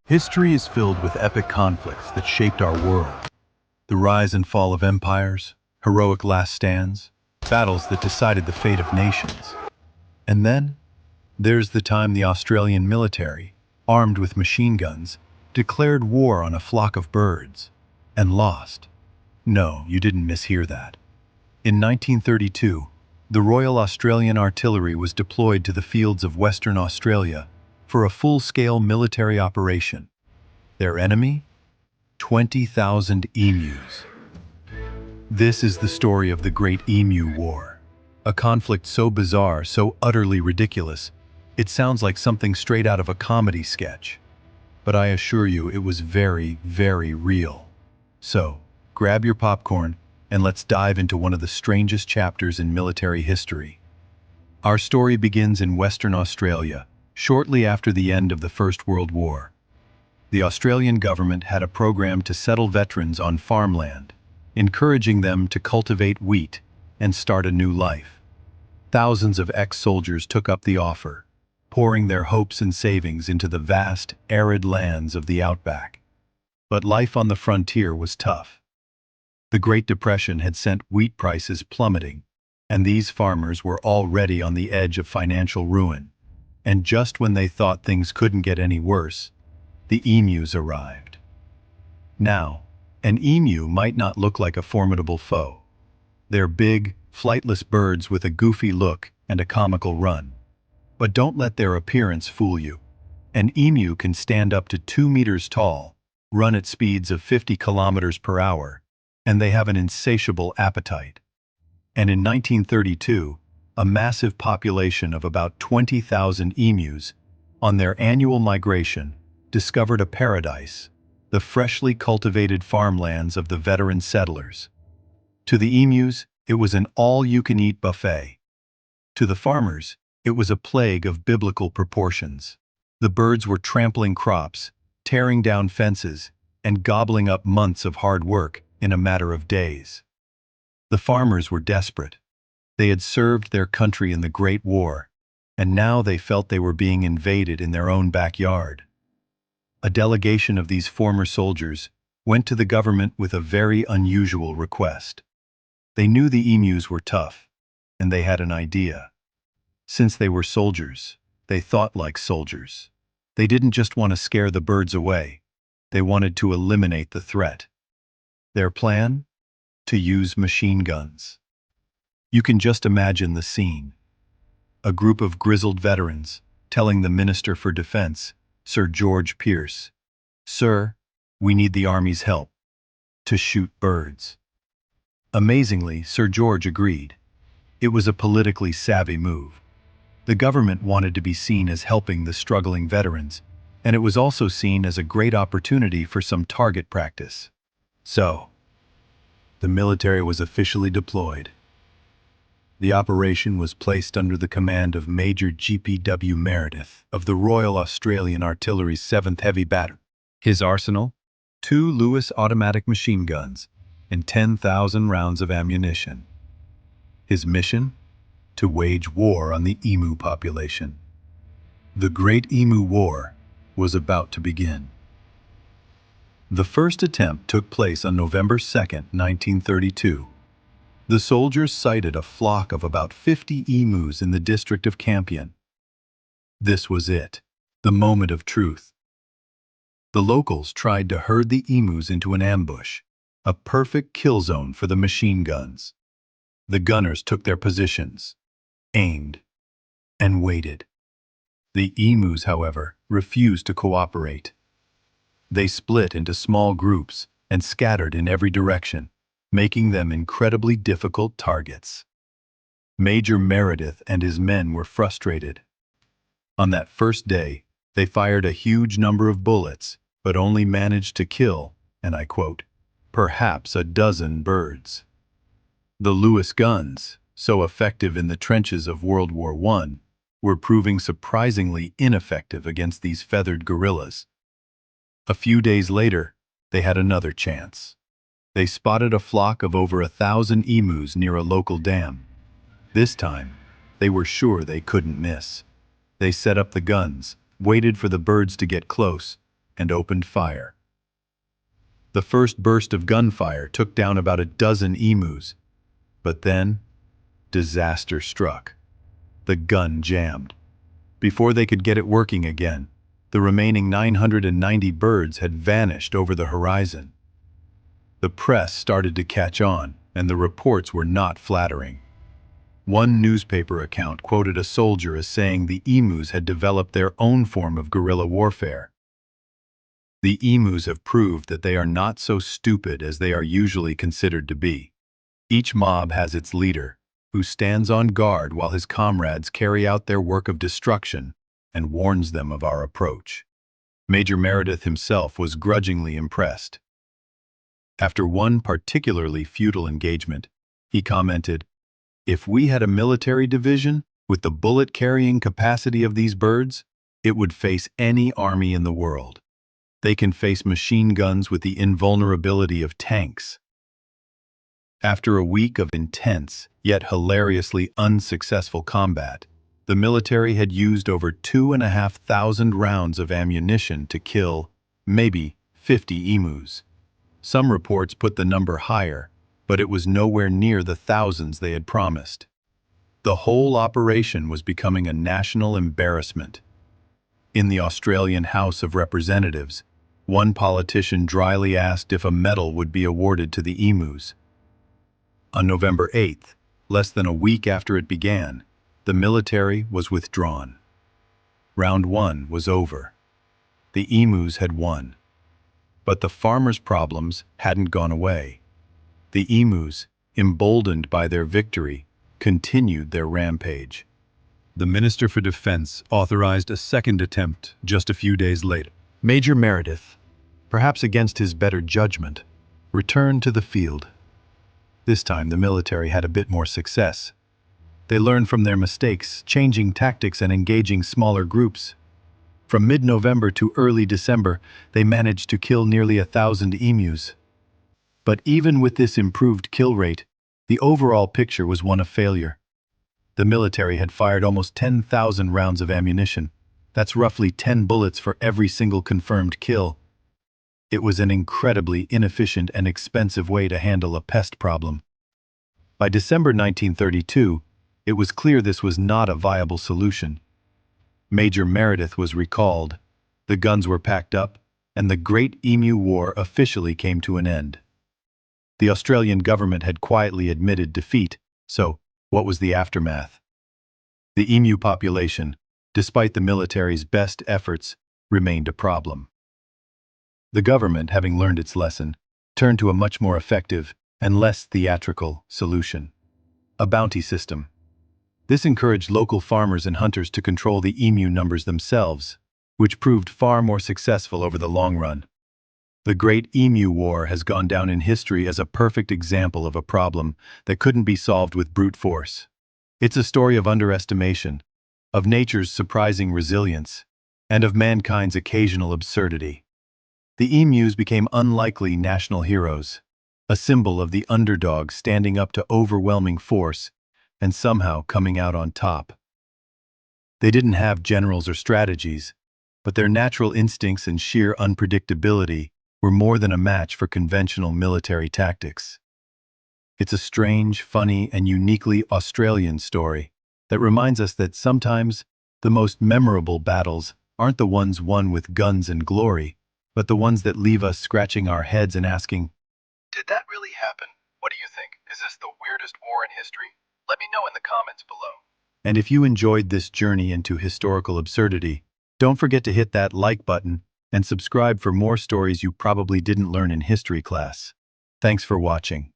History is filled with epic conflicts that shaped our world. The rise and fall of empires, heroic last stands, battles that decided the fate of nations. And then, there's the time the Australian military, armed with machine guns, declared war on a flock of birds, and lost. No, you didn't mishear that. In 1932, the Royal Australian Artillery was deployed to the fields of Western Australia for a full-scale military operation. Their enemy? 20,000 emus. This is the story of the Great Emu War, a conflict so bizarre, so utterly ridiculous, it sounds like something straight out of a comedy sketch. But I assure you it was very, very real. So, grab your popcorn and let's dive into one of the strangest chapters in military history. Our story begins in Western Australia, shortly after the end of the First World War. The Australian government had a program to settle veterans on farmland, encouraging them to cultivate wheat and start a new life. Thousands of ex-soldiers took up the offer, pouring their hopes and savings into the vast, arid lands of the outback. But life on the frontier was tough. The Great Depression had sent wheat prices plummeting, and these farmers were already on the edge of financial ruin. And just when they thought things couldn't get any worse, the emus arrived. Now, an emu might not look like a formidable foe. They're big, flightless birds with a goofy look and a comical run. But don't let their appearance fool you. An emu can stand up to 2 meters tall, run at speeds of 50 kilometers per hour, and they have an insatiable appetite. And in 1932, a massive population of about 20,000 emus, on their annual migration, discovered a paradise, the freshly cultivated farmlands of the veteran settlers. To the emus, it was an all-you-can-eat buffet. To the farmers, it was a plague of biblical proportions. The birds were trampling crops, tearing down fences, and gobbling up months of hard work in a matter of days. The farmers were desperate. They had served their country in the Great War, and now they felt they were being invaded in their own backyard. A delegation of these former soldiers went to the government with a very unusual request. They knew the emus were tough, and they had an idea. Since they were soldiers, they thought like soldiers. They didn't just want to scare the birds away. They wanted to eliminate the threat. Their plan? To use machine guns. You can just imagine the scene. A group of grizzled veterans telling the Minister for Defense, Sir George Pierce, "Sir, we need the Army's help to shoot birds." Amazingly, Sir George agreed. It was a politically savvy move. The government wanted to be seen as helping the struggling veterans, and it was also seen as a great opportunity for some target practice. So, the military was officially deployed. The operation was placed under the command of Major G.P.W. Meredith of the Royal Australian Artillery's 7th Heavy Battery. His arsenal? 2 Lewis automatic machine guns and 10,000 rounds of ammunition. His mission? To wage war on the emu population. The Great Emu War was about to begin. The first attempt took place on November 2nd, 1932. The soldiers sighted a flock of about 50 emus in the district of Campion. This was it, the moment of truth. The locals tried to herd the emus into an ambush, a perfect kill zone for the machine guns. The gunners took their positions, aimed, and waited. The emus, however, refused to cooperate. They split into small groups and scattered in every direction, making them incredibly difficult targets. Major Meredith and his men were frustrated. On that first day, they fired a huge number of bullets, but only managed to kill, and I quote, perhaps a dozen birds. The Lewis guns, so effective in the trenches of World War I, were proving surprisingly ineffective against these feathered guerrillas. A few days later, they had another chance. They spotted a flock of over 1,000 emus near a local dam. This time, they were sure they couldn't miss. They set up the guns, waited for the birds to get close, and opened fire. The first burst of gunfire took down about a dozen emus, but then disaster struck. The gun jammed. Before they could get it working again, the remaining 990 birds had vanished over the horizon. The press started to catch on, and the reports were not flattering. One newspaper account quoted a soldier as saying the emus had developed their own form of guerrilla warfare. The emus have proved that they are not so stupid as they are usually considered to be. Each mob has its leader, who stands on guard while his comrades carry out their work of destruction and warns them of our approach. Major Meredith himself was grudgingly impressed. After one particularly futile engagement, he commented, "If we had a military division with the bullet-carrying capacity of these birds, it would face any army in the world. They can face machine guns with the invulnerability of tanks." After a week of intense, yet hilariously unsuccessful combat, the military had used over 2,500 rounds of ammunition to kill, maybe, 50 emus. Some reports put the number higher, but it was nowhere near the thousands they had promised. The whole operation was becoming a national embarrassment. In the Australian House of Representatives, one politician dryly asked if a medal would be awarded to the emus. On November 8th, less than a week after it began, the military was withdrawn. Round 1 was over. The emus had won. But the farmers' problems hadn't gone away. The emus, emboldened by their victory, continued their rampage. The Minister for Defense authorized a second attempt just a few days later. Major Meredith, perhaps against his better judgment, returned to the field. This time the military had a bit more success. They learned from their mistakes, changing tactics and engaging smaller groups. From mid-November to early December, they managed to kill nearly 1,000 emus. But even with this improved kill rate, the overall picture was one of failure. The military had fired almost 10,000 rounds of ammunition. That's roughly 10 bullets for every single confirmed kill. It was an incredibly inefficient and expensive way to handle a pest problem. By December 1932, it was clear this was not a viable solution. Major Meredith was recalled, the guns were packed up, and the Great Emu War officially came to an end. The Australian government had quietly admitted defeat, so what was the aftermath? The emu population, despite the military's best efforts, remained a problem. The government, having learned its lesson, turned to a much more effective and less theatrical solution: a bounty system. This encouraged local farmers and hunters to control the emu numbers themselves, which proved far more successful over the long run. The Great Emu War has gone down in history as a perfect example of a problem that couldn't be solved with brute force. It's a story of underestimation, of nature's surprising resilience, and of mankind's occasional absurdity. The emus became unlikely national heroes, a symbol of the underdog standing up to overwhelming force and somehow coming out on top. They didn't have generals or strategies, but their natural instincts and sheer unpredictability were more than a match for conventional military tactics. It's a strange, funny, and uniquely Australian story that reminds us that sometimes the most memorable battles aren't the ones won with guns and glory, but the ones that leave us scratching our heads and asking, "Did that really happen? What do you think? Is this the weirdest war in history? Let me know in the comments below." And if you enjoyed this journey into historical absurdity, don't forget to hit that like button and subscribe for more stories you probably didn't learn in history class. Thanks for watching.